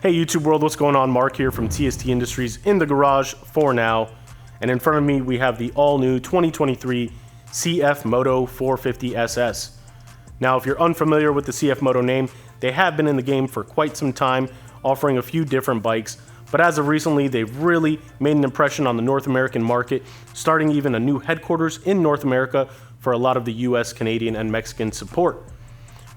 Hey YouTube world, what's going on? Mark here from TST Industries in the garage for now. And in front of me we have the all-new 2023 CFMOTO 450 SS. Now if you're unfamiliar with the CFMOTO name, they have been in the game for quite some time, offering a few different bikes. But as of recently, they've really made an impression on the North American market, starting even a new headquarters in North America for a lot of the US, Canadian, and Mexican support.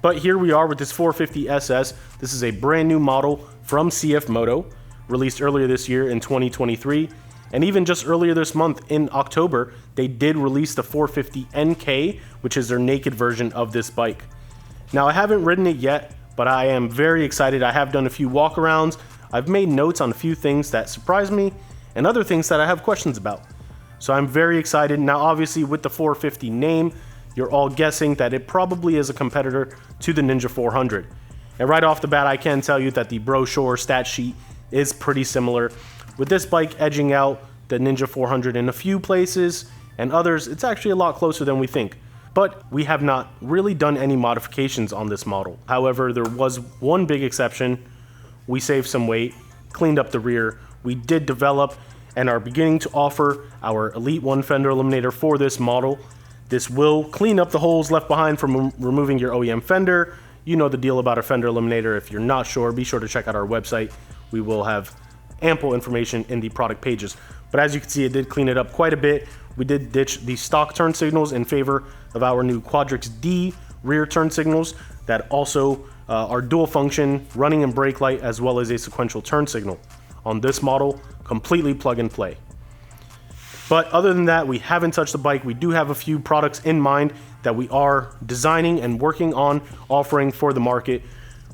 But here we are with this 450 SS. This is a brand new model from CFMOTO, released earlier this year in 2023. And even just earlier this month in October, they did release the 450 NK, which is their naked version of this bike. Now I haven't ridden it yet, but I am very excited. I have done a few walkarounds. I've made notes on a few things that surprised me and other things that I have questions about. So I'm very excited. Now obviously with the 450 name, you're all guessing that it probably is a competitor to the Ninja 400. And right off the bat, I can tell you that the brochure stat sheet is pretty similar, with this bike edging out the Ninja 400 in a few places, and others it's actually a lot closer than we think. But we have not really done any modifications on this model. However, there was one big exception. We saved some weight, cleaned up the rear. We did develop and are beginning to offer our Elite 1 fender eliminator for this model. This will clean up the holes left behind from removing your OEM fender. You know the deal about a fender eliminator. If you're not sure, be sure to check out our website. We will have ample information in the product pages. But as you can see, it did clean it up quite a bit. We did ditch the stock turn signals in favor of our new Quadrix D rear turn signals that also are dual function, running and brake light, as well as a sequential turn signal. On this model, completely plug and play. But other than that, we haven't touched the bike. We do have a few products in mind that we are designing and working on offering for the market.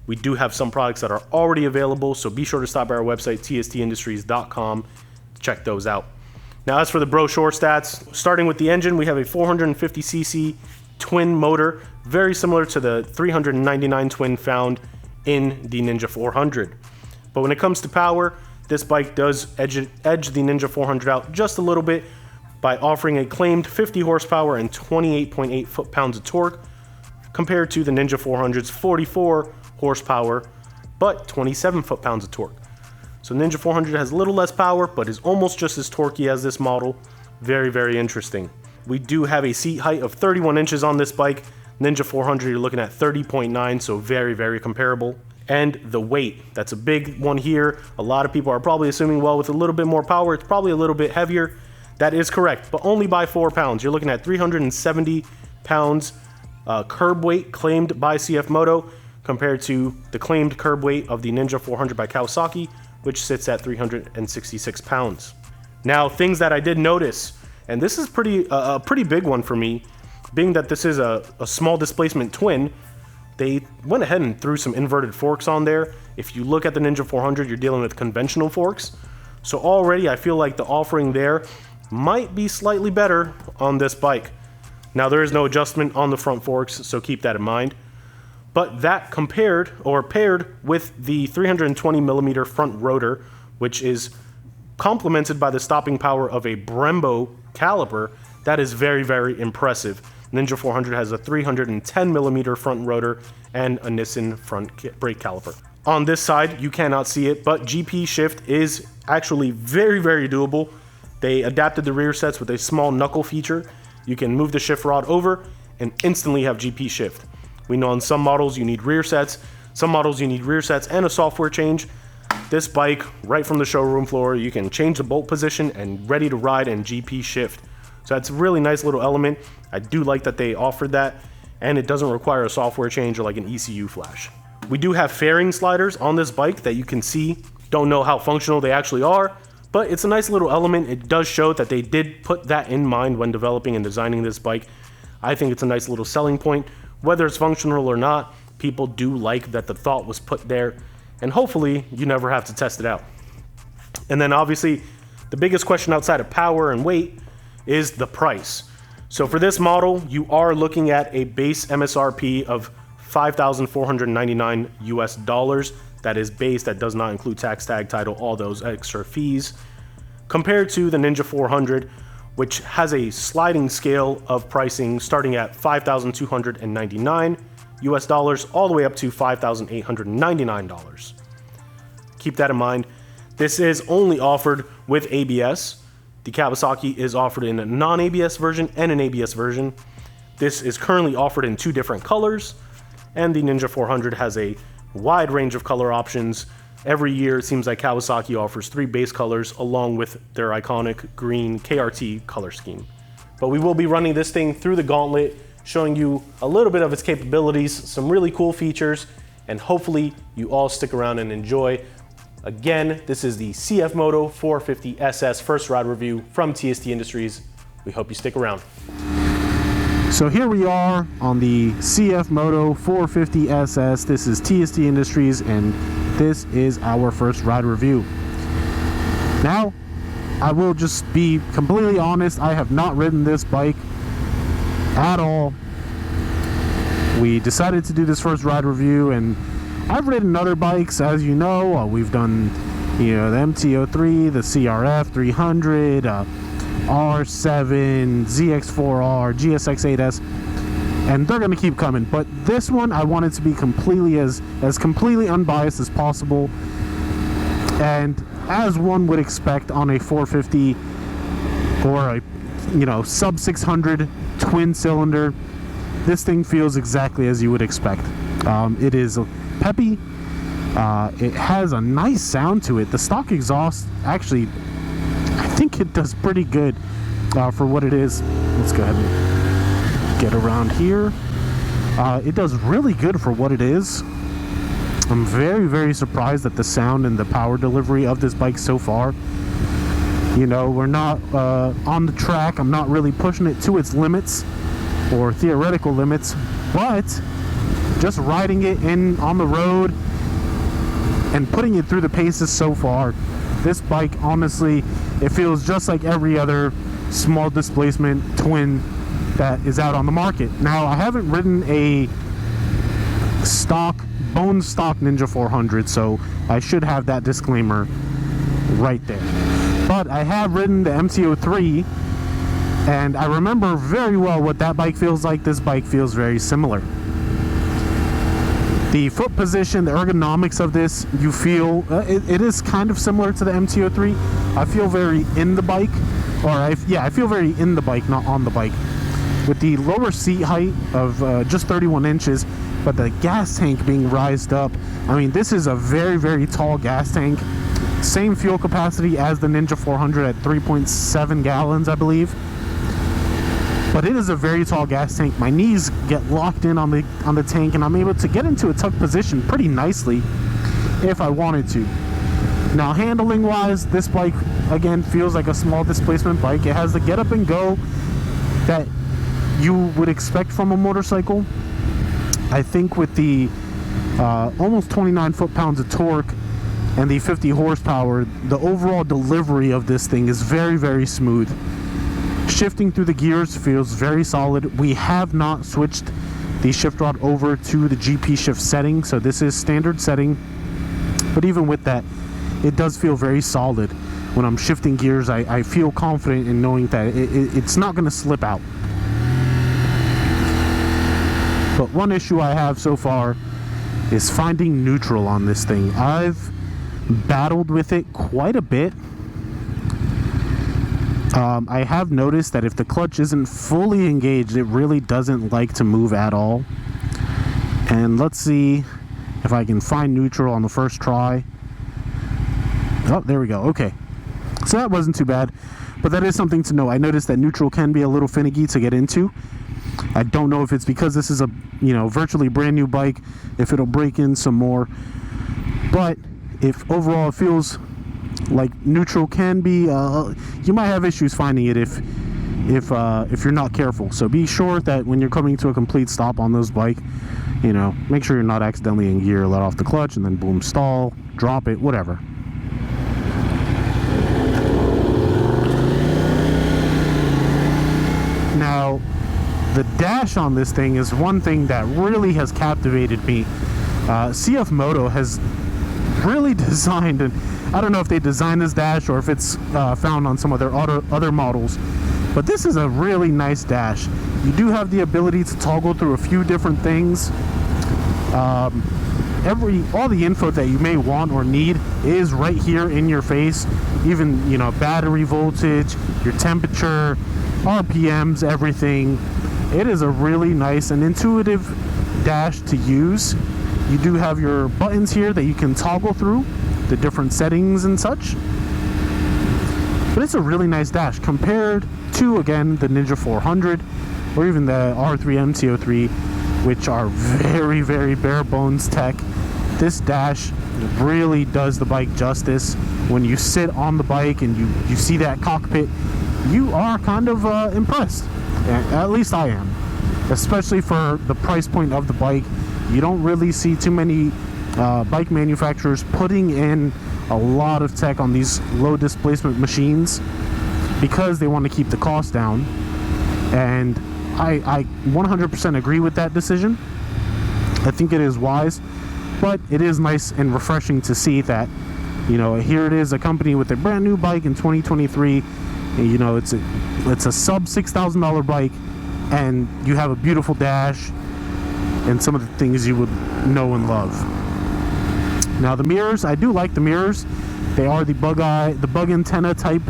We do have some products that are already available, so be sure to stop by our website, tstindustries.com, to check those out. Now as for the brochure stats, starting with the engine, we have a 450cc twin motor, very similar to the 399 twin found in the Ninja 400. But when it comes to power, this bike does edge the Ninja 400 out just a little bit by offering a claimed 50 horsepower and 28.8 foot-pounds of torque, compared to the Ninja 400's 44 horsepower, but 27 foot-pounds of torque. So Ninja 400 has a little less power, but is almost just as torquey as this model. Very, very interesting. We do have a seat height of 31 inches on this bike. Ninja 400, you're looking at 30.9, so very, very comparable. And the weight, that's a big one here. A lot of people are probably assuming, well, with a little bit more power, it's probably a little bit heavier. That is correct, but only by 4 pounds. You're looking at 370 pounds curb weight claimed by CFMOTO, compared to the claimed curb weight of the Ninja 400 by Kawasaki, which sits at 366 pounds. Now, things that I did notice, and this is a pretty big one for me, being that this is a small displacement twin. They went ahead and threw some inverted forks on there. If you look at the Ninja 400, you're dealing with conventional forks. So already I feel like the offering there might be slightly better on this bike. Now there is no adjustment on the front forks, so keep that in mind. But that paired with the 320mm front rotor, which is complemented by the stopping power of a Brembo caliper, that is very, very impressive. Ninja 400 has a 310mm front rotor and a Nissan front brake caliper. On this side, you cannot see it, but GP shift is actually very, very doable. They adapted the rear sets with a small knuckle feature. You can move the shift rod over and instantly have GP shift. We know on some models you need rear sets, some models you need rear sets and a software change. This bike, right from the showroom floor, you can change the bolt position and ready to ride and GP shift. So that's a really nice little element. I do like that they offered that, and it doesn't require a software change or like an ECU flash. We do have fairing sliders on this bike that you can see. Don't know how functional they actually are, but it's a nice little element. It does show that they did put that in mind when developing and designing this bike. I think it's a nice little selling point. Whether it's functional or not, people do like that the thought was put there, and hopefully you never have to test it out. And then obviously the biggest question outside of power and weight is the price. So for this model, you are looking at a base MSRP of $5,499 US. That is base, that does not include tax, tag, title, all those extra fees, compared to the Ninja 400, which has a sliding scale of pricing starting at $5,299 US all the way up to $5,899. keep that in mind. This is only offered with ABS. The Kawasaki is offered in a non-ABS version and an ABS version. This is currently offered in 2 different colors, and the Ninja 400 has a wide range of color options. Every year, it seems like Kawasaki offers 3 base colors along with their iconic green KRT color scheme. But we will be running this thing through the gauntlet, showing you a little bit of its capabilities, some really cool features, and hopefully you all stick around and enjoy. Again, this is the CFMOTO 450 SS first ride review from TST Industries. We hope you stick around. So here we are on the CFMOTO 450 SS. This is TST Industries, and this is our first ride review. Now, I will just be completely honest, I have not ridden this bike at all. We decided to do this first ride review, and I've ridden other bikes, as you know. We've done, the MT-03, the CRF 300, R7, ZX4R, GSX-8S, and they're going to keep coming. But this one, I wanted to be completely as completely unbiased as possible. And as one would expect on a 450 or a sub 600 twin cylinder, this thing feels exactly as you would expect. It is peppy. It has a nice sound to it. The stock exhaust, actually, I think it does pretty good for what it is. Let's go ahead and get around here. It does really good for what it is. I'm very, very surprised at the sound and the power delivery of this bike so far. We're not on the track. I'm not really pushing it to its limits or theoretical limits, but just riding it on the road and putting it through the paces so far, this bike, honestly, it feels just like every other small displacement twin that is out on the market. Now, I haven't ridden a bone stock Ninja 400, so I should have that disclaimer right there. But I have ridden the MT-03, and I remember very well what that bike feels like. This bike feels very similar. The foot position, the ergonomics of this, you feel, it is kind of similar to the MT-03. I feel very in the bike, I feel very in the bike, not on the bike. With the lower seat height of just 31 inches, but the gas tank being raised up. I mean, this is a very, very tall gas tank. Same fuel capacity as the Ninja 400 at 3.7 gallons, I believe. But it is a very tall gas tank. My knees get locked in on the tank, and I'm able to get into a tuck position pretty nicely if I wanted to. Now, handling wise, this bike again feels like a small displacement bike. It has the get up and go that you would expect from a motorcycle. I think with the almost 29 foot-pounds of torque and the 50 horsepower, the overall delivery of this thing is very, very smooth. Shifting through the gears feels very solid. We have not switched the shift rod over to the GP shift setting, so this is standard setting. But even with that, it does feel very solid. When I'm shifting gears, I feel confident in knowing that it's not going to slip out. But one issue I have so far is finding neutral on this thing. I've battled with it quite a bit. I have noticed that if the clutch isn't fully engaged, it really doesn't like to move at all. And let's see if I can find neutral on the first try. Oh, there we go. Okay. So that wasn't too bad, but that is something to know. I noticed that neutral can be a little finicky to get into. I don't know if it's because this is a, virtually brand new bike, if it'll break in some more. But if overall it feels like neutral can be, you might have issues finding it if you're not careful. So be sure that when you're coming to a complete stop on this bike, make sure you're not accidentally in gear, let off the clutch, and then boom, stall, drop it, whatever. Now, the dash on this thing is one thing that really has captivated me. CFMOTO has really designed, and I don't know if they designed this dash or if it's found on some of their other models, but this is a really nice dash. You do have the ability to toggle through a few different things. all the info that you may want or need is right here in your face. Even, you know, battery voltage, your temperature, RPMs, everything. It is a really nice and intuitive dash to use. You do have your buttons here that you can toggle through the different settings and such. But it's a really nice dash compared to, again, the Ninja 400 or even the R3 MT03, which are very, very bare bones tech. This dash really does the bike justice. When you sit on the bike and you see that cockpit, you are kind of impressed. At least I am. Especially for the price point of the bike. You don't really see too many bike manufacturers putting in a lot of tech on these low displacement machines because they want to keep the cost down. And I 100% agree with that decision. I think it is wise, but it is nice and refreshing to see that, you know, here it is, a company with a brand new bike in 2023. And, you know, it's a sub $6,000 bike, and you have a beautiful dash and some of the things you would know and love. Now the mirrors, I do like the mirrors. They are the bug antenna type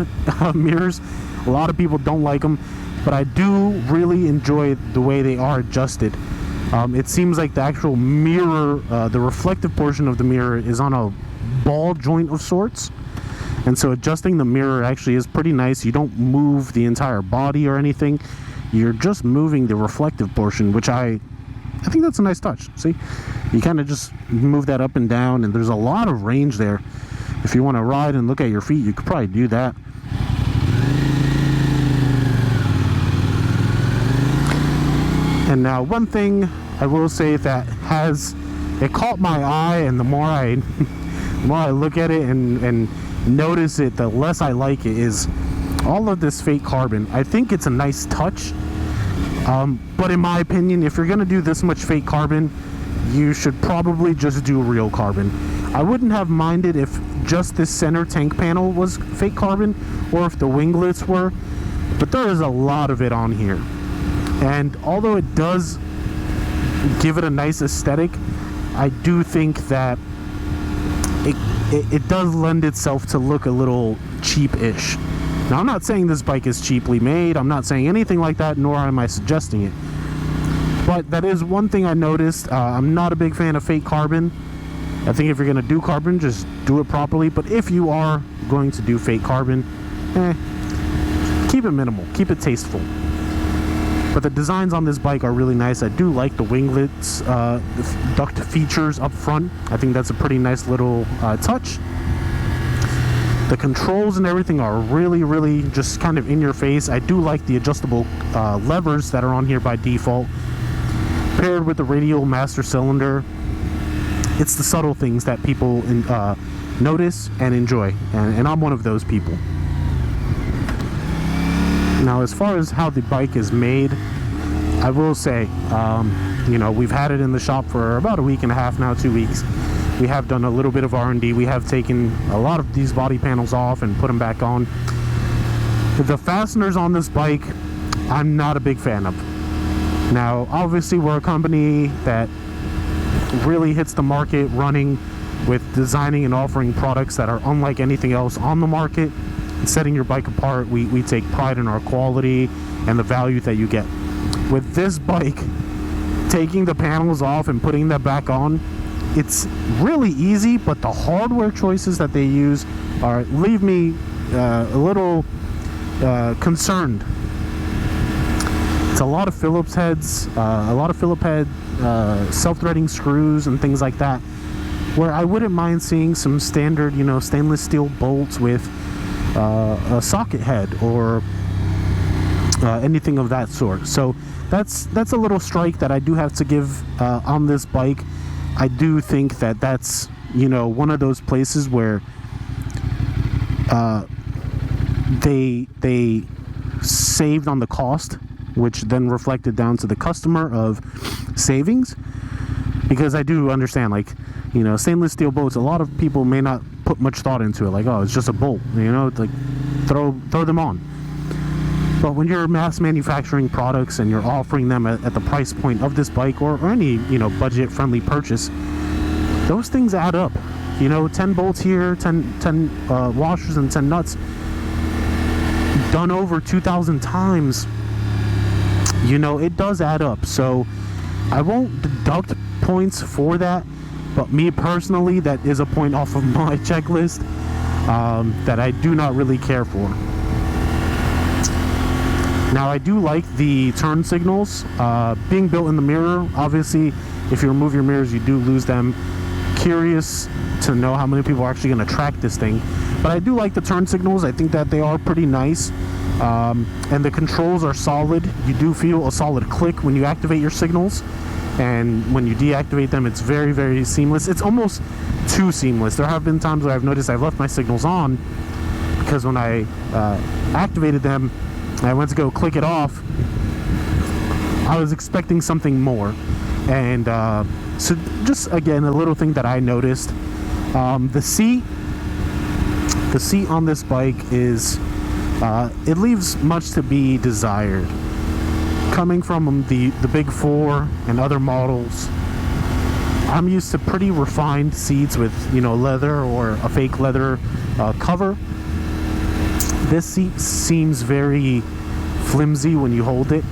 mirrors. A lot of people don't like them, but I do really enjoy the way they are adjusted. It seems like the actual mirror, the reflective portion of the mirror is on a ball joint of sorts. And so adjusting the mirror actually is pretty nice. You don't move the entire body or anything. You're just moving the reflective portion, which I think that's a nice touch. See, you kind of just move that up and down, and there's a lot of range there. If you want to ride and look at your feet, you could probably do that. And now one thing I will say that it caught my eye, and the more I look at it and notice it, the less I like it, is all of this fake carbon. I think it's a nice touch, but in my opinion, if you're going to do this much fake carbon, you should probably just do real carbon. I wouldn't have minded if just this center tank panel was fake carbon, or if the winglets were, but there is a lot of it on here. And although it does give it a nice aesthetic, I do think that it does lend itself to look a little cheap-ish. Now, I'm not saying this bike is cheaply made. I'm not saying anything like that, nor am I suggesting it. But that is one thing I noticed. I'm not a big fan of fake carbon. I think if you're going to do carbon, just do it properly. But if you are going to do fake carbon, keep it minimal. Keep it tasteful. But the designs on this bike are really nice. I do like the winglets, the duct features up front. I think that's a pretty nice little touch. The controls and everything are really, really just kind of in your face. I do like the adjustable levers that are on here by default, paired with the radial master cylinder. It's the subtle things that people notice and enjoy, and I'm one of those people. Now, as far as how the bike is made, I will say, you know, we've had it in the shop for about a week and a half now, 2 weeks. We have done a little bit of R&D. We have taken a lot of these body panels off and put them back on. The fasteners on this bike, I'm not a big fan of. Now, obviously, we're a company that really hits the market running with designing and offering products that are unlike anything else on the market. Setting your bike apart, we take pride in our quality and the value that you get. With this bike, taking the panels off and putting them back on, it's really easy, but the hardware choices that they use leave me a little concerned. It's a lot of Phillips heads, self-threading screws and things like that, where I wouldn't mind seeing some standard, you know, stainless steel bolts with a socket head or anything of that sort. So that's a little strike that I do have to give on this bike. I do think that that's, you know, one of those places where they saved on the cost, which then reflected down to the customer of savings. Because I do understand, like, you know, stainless steel bolts, a lot of people may not put much thought into it, like, oh, it's just a bolt, you know, like throw them on. But when you're mass manufacturing products and you're offering them at the price point of this bike, or any, you know, budget friendly purchase, those things add up. You know, 10 bolts here, 10 washers and 10 nuts, done over 2,000 times. You know, it does add up. So I won't deduct points for that, but me personally, that is a point off of my checklist that I do not really care for. Now, I do like the turn signals being built in the mirror. Obviously, if you remove your mirrors, you do lose them. Curious to know how many people are actually going to track this thing, but I do like the turn signals. I think that they are pretty nice, and the controls are solid. You do feel a solid click when you activate your signals, and when you deactivate them, it's very, very seamless. It's almost too seamless. There have been times where I've noticed I've left my signals on because when I activated them, I went to go click it off, I was expecting something more. And so just, again, a little thing that I noticed, the seat on this bike is, it leaves much to be desired. Coming from the Big Four and other models, I'm used to pretty refined seats with, you know, leather or a fake leather cover. This seat seems very flimsy when you hold it,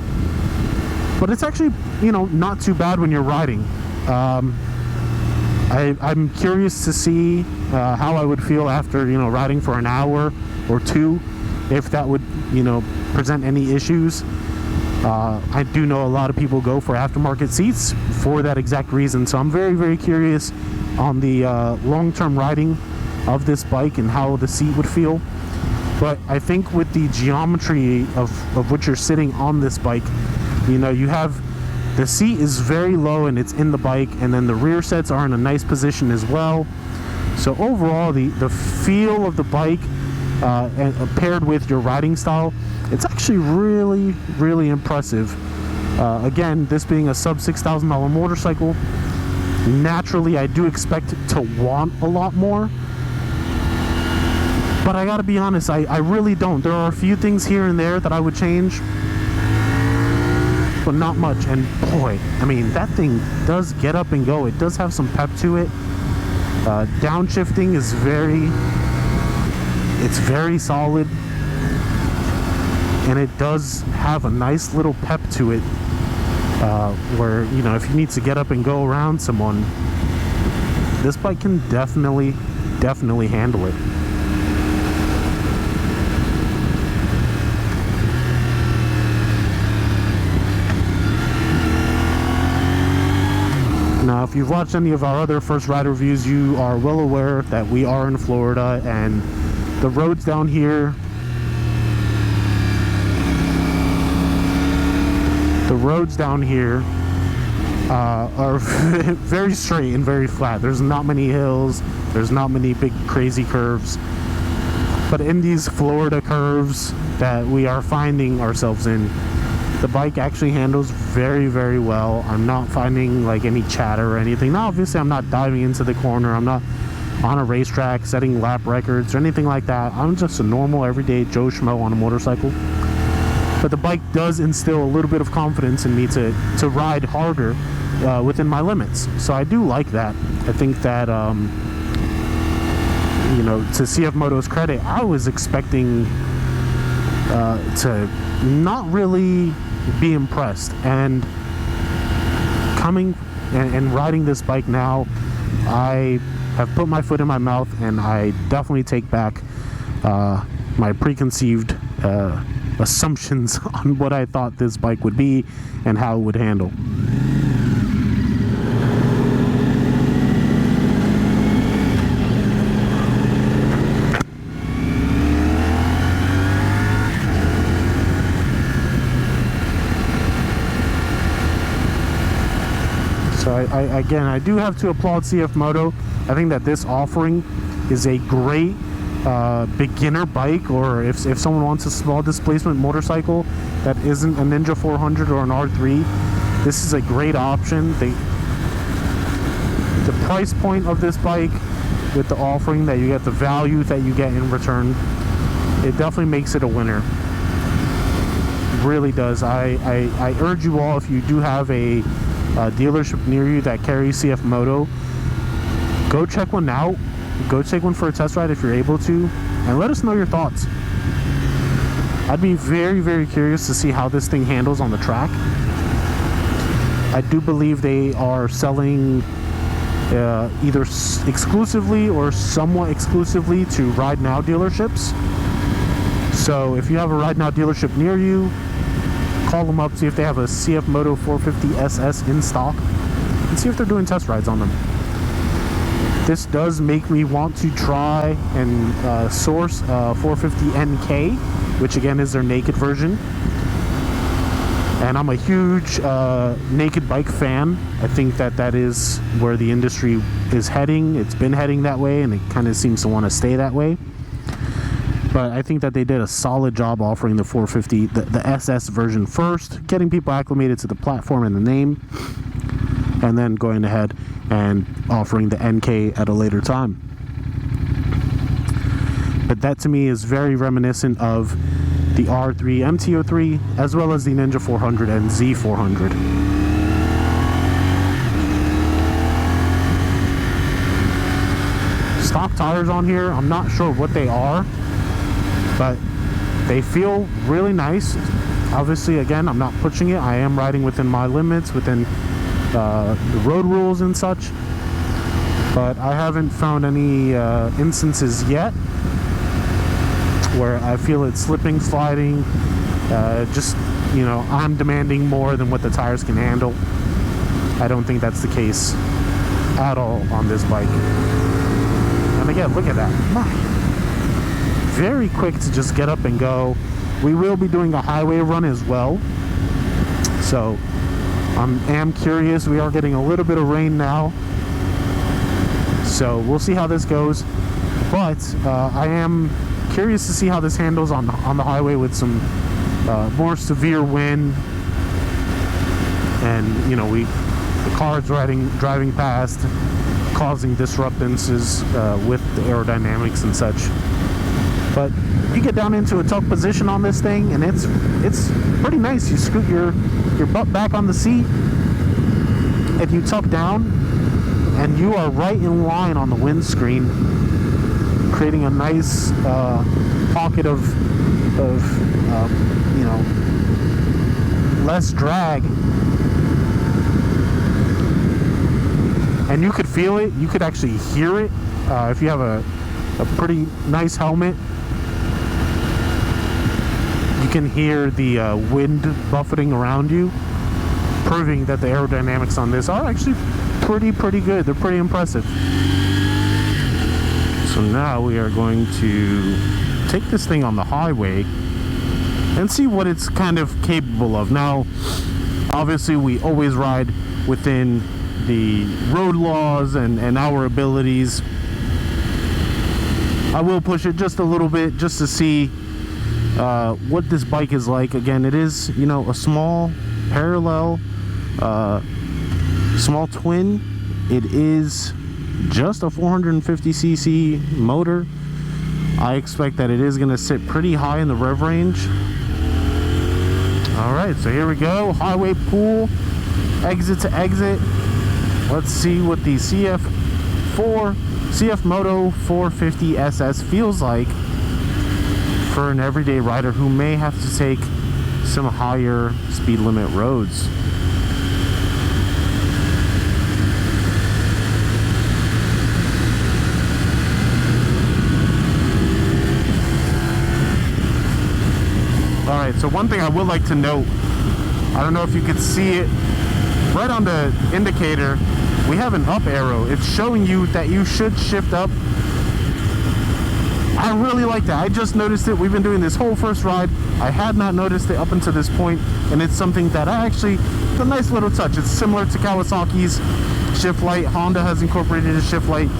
but it's actually, you know, not too bad when you're riding. I'm curious to see how I would feel after, you know, riding for an hour or two, if that would, you know, present any issues. I do know a lot of people go for aftermarket seats for that exact reason, so I'm very, very curious on the long-term riding of this bike and how the seat would feel. But I think with the geometry of what you're sitting on this bike, you know, you have the seat is very low and it's in the bike, and then the rear sets are in a nice position as well. So overall, the feel of the bike and paired with your riding style, it's actually really, really impressive. Again, this being a sub $6,000 motorcycle, naturally I do expect to want a lot more. But I gotta be honest, I really don't. There are a few things here and there that I would change, but not much. And boy, I mean, that thing does get up and go. It does have some pep to it. Downshifting is it's very solid, and it does have a nice little pep to it, where, you know, if you need to get up and go around someone, this bike can definitely handle it. Now, if you've watched any of our other first ride reviews, you are well aware that we are in Florida, and the roads down here, are very straight and very flat. There's not many hills, there's not many big crazy curves, but in these Florida curves that we are finding ourselves in, the bike actually handles very, very well. I'm not finding like any chatter or anything. Now, obviously, I'm not diving into the corner. I'm not on a racetrack setting lap records or anything like that. I'm just a normal, everyday Joe Schmo on a motorcycle. But the bike does instill a little bit of confidence in me to ride harder within my limits. So I do like that. I think that, you know, to CFMOTO's credit, I was expecting to not really be impressed, and coming and riding this bike now, I have put my foot in my mouth, and I definitely take back my preconceived assumptions on what I thought this bike would be and how it would handle. So I do have to applaud CFMOTO. I think that this offering is a great beginner bike, or if someone wants a small displacement motorcycle that isn't a Ninja 400 or an R3, this is a great option. The price point of this bike, with the offering that you get, the value that you get in return, it definitely makes it a winner. It really does. I urge you all, if you do have a dealership near you that carries CFMOTO, go check one out. Go take one for a test ride if you're able to, and let us know your thoughts. I'd be very, very curious to see how this thing handles on the track. I do believe they are selling either exclusively or somewhat exclusively to Ride Now dealerships. So if you have a Ride Now dealership near you, call them up, see if they have a CFMOTO 450 SS in stock, and see if they're doing test rides on them. This does make me want to try and source 450 NK, which again is their naked version. And I'm a huge naked bike fan. I think that is where the industry is heading. It's been heading that way, and it kind of seems to want to stay that way. But I think that they did a solid job offering the 450, the SS version first, getting people acclimated to the platform and the name, and then going ahead and offering the NK at a later time. But that to me is very reminiscent of the R3 MT03 as well as the Ninja 400 and Z400. Stock tires on here, I'm not sure what they are, but they feel really nice. Obviously, again, I'm not pushing it. I am riding within my limits, within the road rules and such, but I haven't found any instances yet where I feel it slipping, sliding, just, you know, I'm demanding more than what the tires can handle. I don't think that's the case at all on this bike. And again, look at that. Very quick to just get up and go. We will be doing a highway run as well, so I am curious. We are getting a little bit of rain now, so we'll see how this goes. But I am curious to see how this handles on the highway with some more severe wind, and you know, the cars driving past, causing disturbances with the aerodynamics and such. But you get down into a tough position on this thing, and it's pretty nice. You scoot your butt back on the seat, and you tuck down, and you are right in line on the windscreen, creating a nice pocket of you know, less drag. And you could feel it. You could actually hear it if you have a pretty nice helmet. You can hear the wind buffeting around you, proving that the aerodynamics on this are actually pretty good. They're pretty impressive. So now we are going to take this thing on the highway and see what it's kind of capable of. Now, obviously, we always ride within the road laws and our abilities. I will push it just a little bit just to see what this bike is like. Again, it is, you know, a small parallel, small twin. It is just a 450cc motor. I expect that it is going to sit pretty high in the rev range. Alright, so here we go. Highway pool, exit to exit. Let's see what the CFMOTO 450 SS feels like for an everyday rider who may have to take some higher speed limit roads. Alright, so one thing I would like to note, I don't know if you could see it, right on the indicator, we have an up arrow. It's showing you that you should shift up. I really like that. I just noticed it. We've been doing this whole first ride. I had not noticed it up until this point, and it's something that it's a nice little touch. It's similar to Kawasaki's shift light. Honda has incorporated a shift light.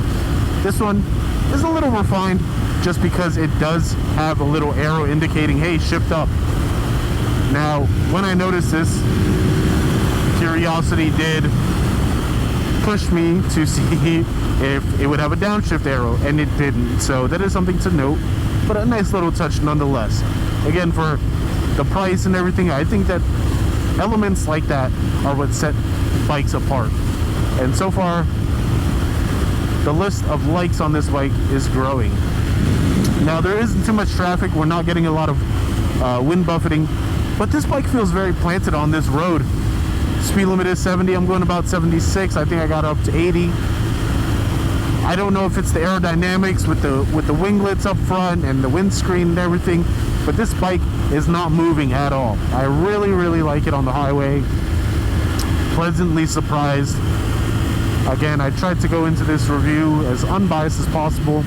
This one is a little refined just because it does have a little arrow indicating, hey, shift up. Now, when I noticed this, curiosity did push me to see if it would have a downshift arrow, and it didn't. So that is something to note, but a nice little touch nonetheless. Again, for the price and everything, I think that elements like that are what set bikes apart. And so far, the list of likes on this bike is growing. Now, there isn't too much traffic. We're not getting a lot of wind buffeting, but this bike feels very planted on this road. Speed limit is 70. I'm going about 76. I think I got up to 80. I don't know if it's the aerodynamics with the winglets up front and the windscreen and everything, but this bike is not moving at all. I really, really like it on the highway. Pleasantly surprised. Again, I tried to go into this review as unbiased as possible,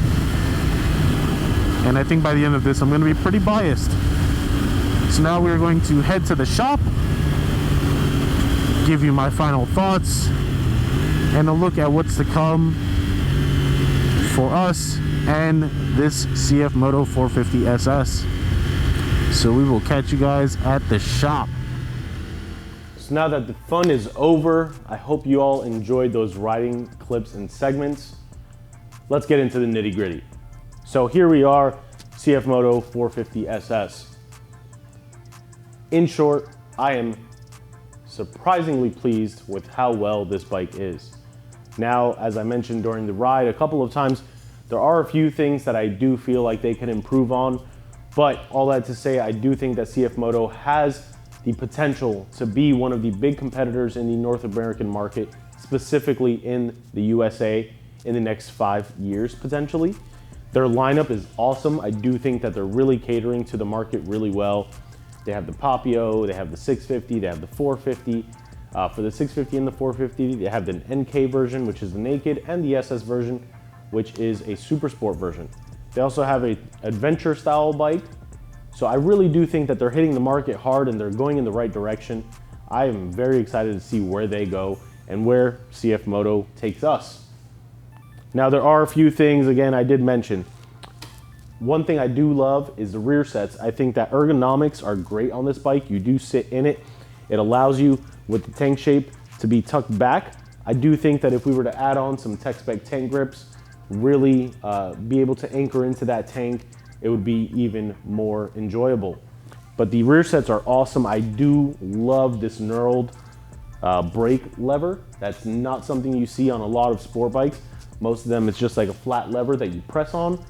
and I think by the end of this I'm going to be pretty biased. So now we're going to head to the shop, give you my final thoughts, and a look at what's to come for us and this CFMOTO 450 SS. So we will catch you guys at the shop. So now that the fun is over, I hope you all enjoyed those riding clips and segments. Let's get into the nitty gritty. So here we are, CFMOTO 450 SS. In short, I am surprisingly pleased with how well this bike is. Now, as I mentioned during the ride a couple of times, there are a few things that I do feel like they can improve on, but all that to say, I do think that CFMOTO has the potential to be one of the big competitors in the North American market, specifically in the USA, in the next 5 years potentially. Their lineup is awesome. I do think that they're really catering to the market really well. They have the Papio, they have the 650, they have the 450. For the 650 and the 450, they have the NK version, which is the naked, and the SS version, which is a super sport version. They also have a adventure style bike. So I really do think that they're hitting the market hard and they're going in the right direction. I am very excited to see where they go and where CFMOTO takes us. Now, there are a few things, again, I did mention. One thing I do love is the rear sets. I think that ergonomics are great on this bike. You do sit in it. It allows you, with the tank shape, to be tucked back. I do think that if we were to add on some tech spec tank grips, really be able to anchor into that tank, it would be even more enjoyable. But the rear sets are awesome. I do love this knurled brake lever. That's not something you see on a lot of sport bikes. Most of them, it's just like a flat lever that you press on.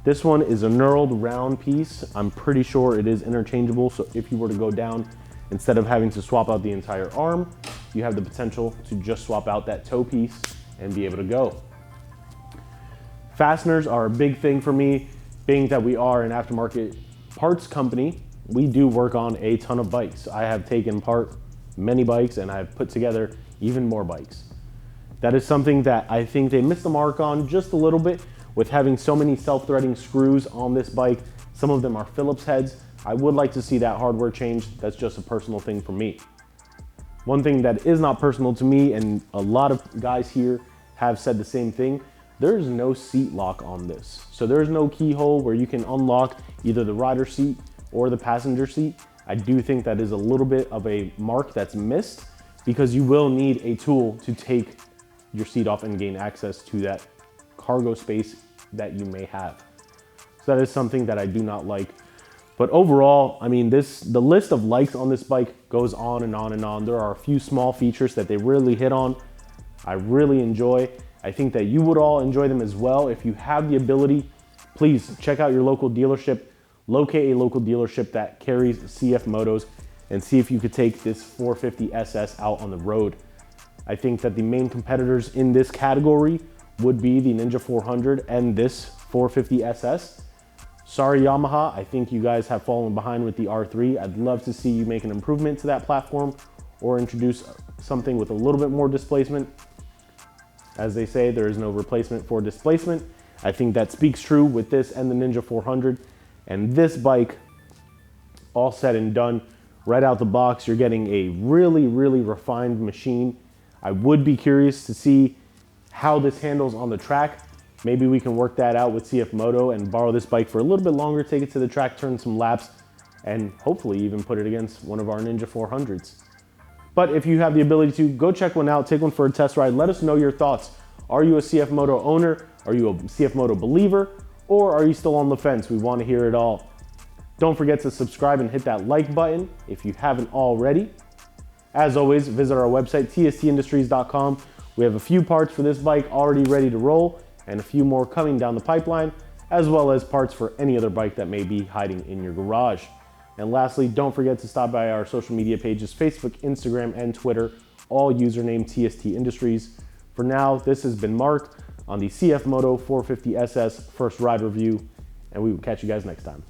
This one is a knurled round piece. I'm pretty sure it is interchangeable. So if you were to go down, instead of having to swap out the entire arm, you have the potential to just swap out that toe piece and be able to go. Fasteners are a big thing for me, being that we are an aftermarket parts company. We do work on a ton of bikes. I have taken apart many bikes and I've put together even more bikes. That is something that I think they missed the mark on just a little bit with having so many self-threading screws on this bike. Some of them are Phillips heads. I would like to see that hardware changed. That's just a personal thing for me. One thing that is not personal to me, and a lot of guys here have said the same thing, there's no seat lock on this. So there's no keyhole where you can unlock either the rider seat or the passenger seat. I do think that is a little bit of a mark that's missed, because you will need a tool to take your seat off and gain access to that cargo space that you may have. So that is something that I do not like. But overall, I mean, the list of likes on this bike goes on and on and on. There are a few small features that they really hit on. I really enjoy. I think that you would all enjoy them as well. If you have the ability, please check out your local dealership, locate a local dealership that carries CFMOTOs, and see if you could take this 450 SS out on the road. I think that the main competitors in this category would be the Ninja 400 and this 450 SS. Sorry, Yamaha, I think you guys have fallen behind with the R3. I'd love to see you make an improvement to that platform or introduce something with a little bit more displacement. As they say, there is no replacement for displacement. I think that speaks true with this and the Ninja 400. And this bike, all said and done, right out the box, you're getting a really, really refined machine. I would be curious to see how this handles on the track. Maybe we can work that out with CFMOTO and borrow this bike for a little bit longer, take it to the track, turn some laps, and hopefully even put it against one of our Ninja 400s. But if you have the ability to, go check one out, take one for a test ride. Let us know your thoughts. Are you a CFMOTO owner? Are you a CFMOTO believer? Or are you still on the fence? We want to hear it all. Don't forget to subscribe and hit that like button if you haven't already. As always, visit our website, tstindustries.com. We have a few parts for this bike already ready to roll. and a few more coming down the pipeline, as well as parts for any other bike that may be hiding in your garage. And lastly, don't forget to stop by our social media pages, Facebook, Instagram, and Twitter, all username TST Industries. For now, this has been Mark on the CFMOTO 450SS first ride review, and we will catch you guys next time.